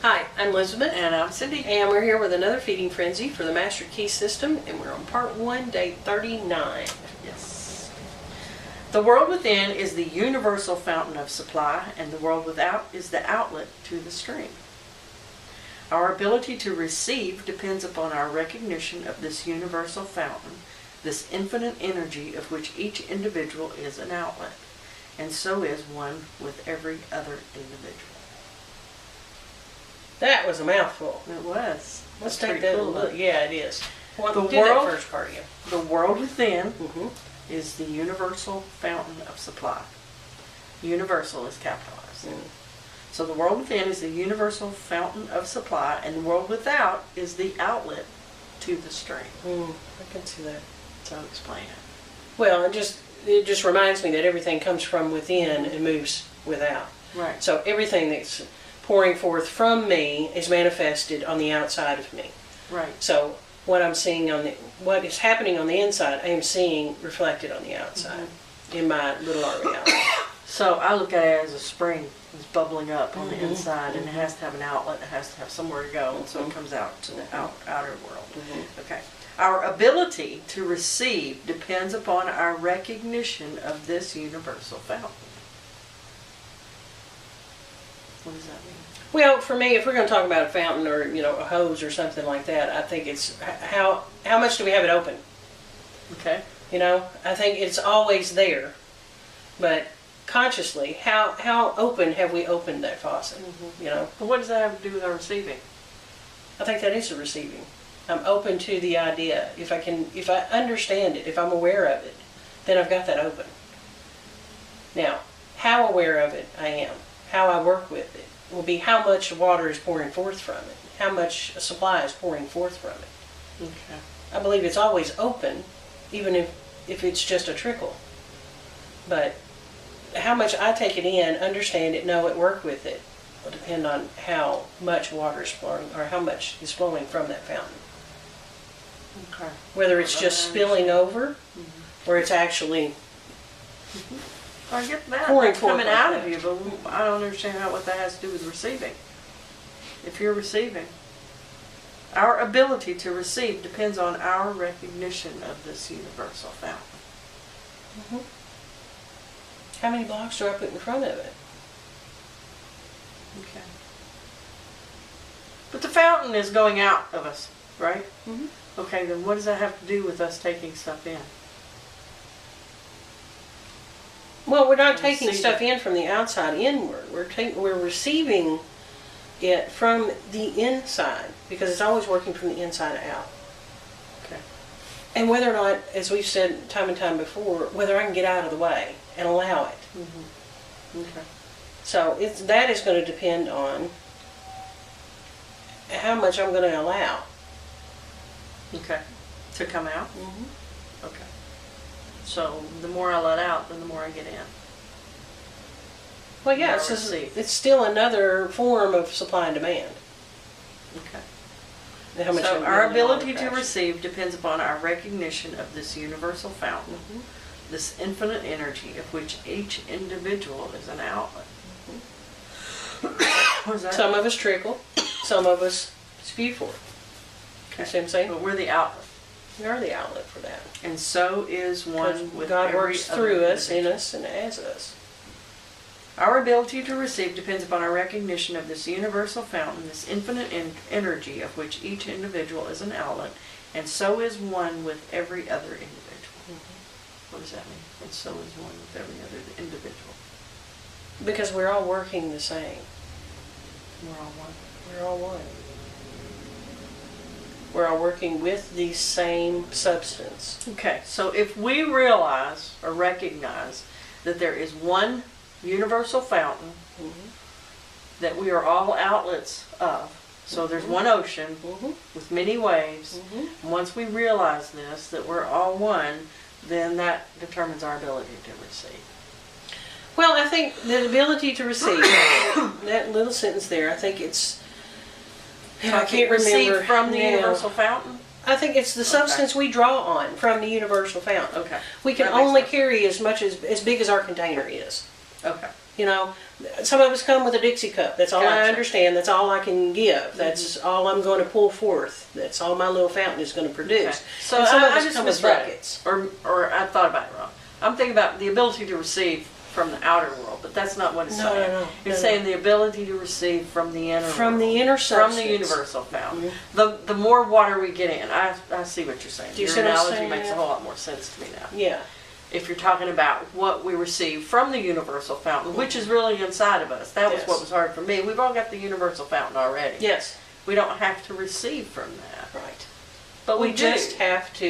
Hi, I'm Elizabeth. And I'm Cindy. And we're here with another feeding frenzy for the Master Key System, and we're on part 1, day 39. Yes. The world within is the universal fountain of supply, and the world without is the outlet to the stream. Our ability to receive depends upon our recognition of this universal fountain, this infinite energy of which each individual is an outlet, and so is one with every other individual. That was a mouthful. It was. Let's That's take that cool, look. Yeah, it is. Well, The do that world- first part again. The world within Mm-hmm. is the universal fountain of supply. Universal is capitalized. Mm. So the world within is the universal fountain of supply, and the world without is the outlet to the stream. I can see that. So explain it. Well, it just reminds me that everything comes from within and moves without. Right. So everything that's pouring forth from me is manifested on the outside of me. Right. So what I'm seeing what is happening on the inside, I am seeing reflected on the outside in my little art reality. So I look at it as a spring. It's bubbling up on the inside, and it has to have an outlet. It has to have somewhere to go, and so it comes out to the outer world. Okay. Our ability to receive depends upon our recognition of this universal fountain. What does that mean? Well, for me, if we're going to talk about a fountain or a hose or something like that, I think it's how much do we have it open? Okay. I think it's always there, but consciously, how open have we opened that faucet? But what does that have to do with our receiving? I think that is the receiving. I'm open to the idea. If I understand it, if I'm aware of it, then I've got that open. Now, how aware of it I am, how I work with it, will be how much water is pouring forth from it, how much supply is pouring forth from it. Okay. I believe it's always open, even if it's just a trickle. But how much I take it in, understand it, know it, work with it, will depend on how much water is flowing, or how much is flowing from that fountain. Okay. Whether it's just spilling over, or it's actually I get that. pouring That's forth coming like out that. of you, but I don't understand what that has to do with receiving. If you're receiving. Our ability to receive depends on our recognition of this universal fountain. How many blocks do I put in front of it? Okay. But the fountain is going out of us, right? Okay, then what does that have to do with us taking stuff in? Well, we're not taking Receiving. stuff in from the outside inward. We're receiving it from the inside, because it's always working from the inside out. Okay. And whether or not, as we've said time and time before, whether I can get out of the way and allow it. Okay. So that is going to depend on how much I'm going to allow. Okay. To come out? Okay. So the more I let out, then the more I get in. Well, yeah, More it's receive. it's still another form of supply and demand. Okay. How much So I'm our giving the ability to fraction. receive depends upon our recognition of this universal fountain, this infinite energy of which each individual is an outlet. What is that? Some of us trickle, some of us spew forth. You see what I'm saying? But we're the outlet. We are the outlet for that. And so is Because one with God every works other through us, in individual. us, and as us. Our ability to receive depends upon our recognition of this universal fountain, this infinite energy of which each individual is an outlet, and so is one with every other individual. What does that mean? And so is one with every other individual. Because we're all working the same. We're all one. We're all one. We're all working with the same substance. Okay, so if we realize or recognize that there is one universal fountain that we are all outlets of, so there's one ocean with many waves, and once we realize this, that we're all one, then that determines our ability to receive. Well, I think the ability to receive, that little sentence there, I think it's, I can't receive remember from the now. universal fountain? I think it's the substance we draw on from the universal fountain. Okay. We can That makes only sense. carry as big as our container is. Okay. You know, some of us come with a Dixie cup. That's all I Gotcha. understand. That's all I can give. That's all I'm going to pull forth. That's all my little fountain is going to produce. Okay. So And some of I us just come with misread it. buckets. Or I thought about it wrong. I'm thinking about the ability to receive from the outer world, but that's not what it's No, saying. no. It's saying the ability to receive from the inner From world. the inner From substance. the universal fountain. The more water we get in, I see what you're saying. Do you Your see what I'm analogy saying makes a now? whole lot more sense to me now. Yeah. If you're talking about what we receive from the universal fountain, which is really inside of us. That was Yes. what was hard for me. We've all got the universal fountain already. Yes. We don't have to receive from that. Right. But We we just do have to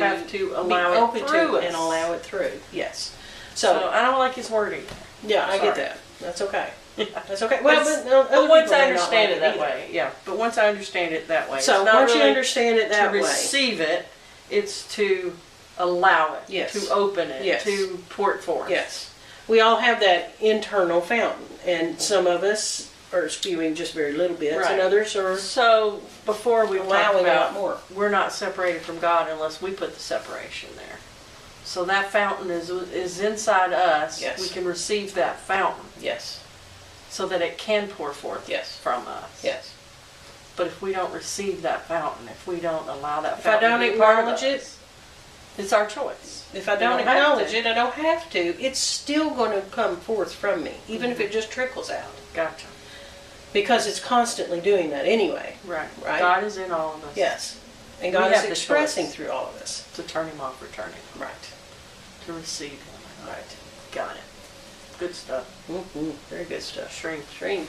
allow be it open through to us. and allow it through. Yes. So So, I don't like his wording. yeah, I Sorry. get that. That's okay. Yeah. That's okay. Well, But other once people I may not understand like it that either. way, yeah. But once I understand it that way, So it's not once you really understand it that to way, receive it, it's to allow it, Yes. to open it, Yes. to pour it forth. yes, we all have that internal fountain, and some of us are spewing just very little bits, Right. and others are So before we talk allowing out about more. we're not separated from God unless we put the separation there. So that fountain is inside us. Yes. We can receive that fountain Yes, so that it can pour forth Yes. from us. yes. But if we don't receive that fountain, if we don't allow that If I fountain don't to be part of acknowledge it, us, it's our choice. if I We don't don't have acknowledge to. it, I don't have to. It's still going to come forth from me, even if it just trickles out, Gotcha. because it's constantly doing that anyway. Right. Right. God is in all of us. Yes, and We God is have the expressing choice. through all of us. To turn him off or turn him Right, on. To receive him. right. Got it. Good stuff. Very good stuff. Shrink. Shrink.